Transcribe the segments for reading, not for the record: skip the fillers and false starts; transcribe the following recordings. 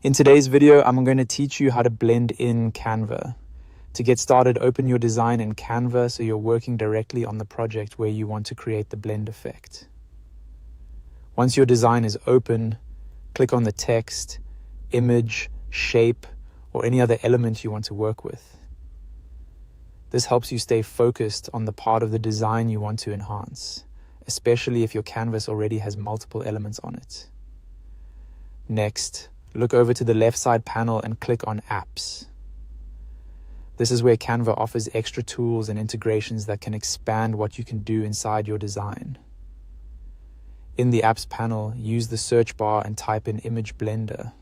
In today's video, I'm going to teach you how to blend in Canva. To get started, open your design in Canva so you're working directly on the project where you want to create the blend effect. Once your design is open, click on the text, image, shape, or any other element you want to work with. This helps you stay focused on the part of the design you want to enhance, especially if your canvas already has multiple elements on it. Next, look over to the left side panel and click on Apps. This is where Canva offers extra tools and integrations that can expand what you can do inside your design. In the Apps panel, use the search bar and type in Image Blender.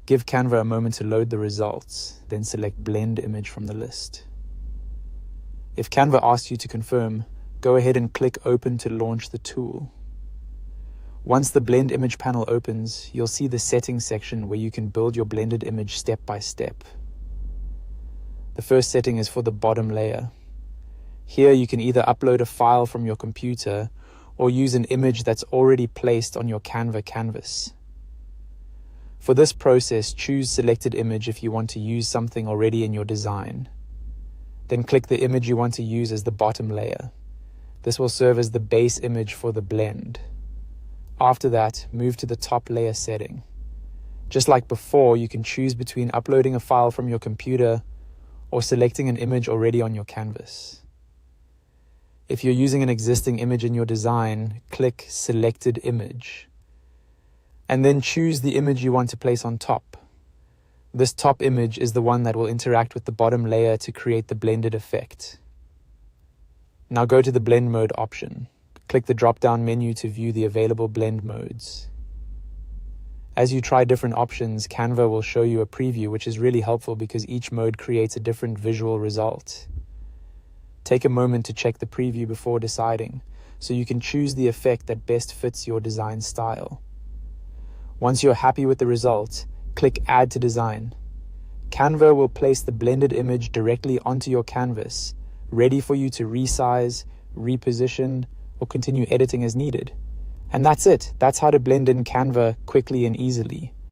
Give Canva a moment to load the results, then select Blend Image from the list. If Canva asks you to confirm, go ahead and click Open to launch the tool. Once the Blend Image panel opens, you'll see the Settings section where you can build your blended image step by step. The first setting is for the bottom layer. Here you can either upload a file from your computer or use an image that's already placed on your Canva canvas. For this process, choose Selected Image if you want to use something already in your design. Then click the image you want to use as the bottom layer. This will serve as the base image for the blend. After that, move to the top layer setting. Just like before, you can choose between uploading a file from your computer or selecting an image already on your canvas. If you're using an existing image in your design, click Selected Image. And then choose the image you want to place on top. This top image is the one that will interact with the bottom layer to create the blended effect. Now go to the Blend Mode option. Click the drop-down menu to view the available blend modes. As you try different options, Canva will show you a preview, which is really helpful because each mode creates a different visual result. Take a moment to check the preview before deciding, so you can choose the effect that best fits your design style. Once you're happy with the result, click Add to Design. Canva will place the blended image directly onto your canvas, ready for you to resize, reposition, or continue editing as needed. And that's it. That's how to blend in Canva quickly and easily.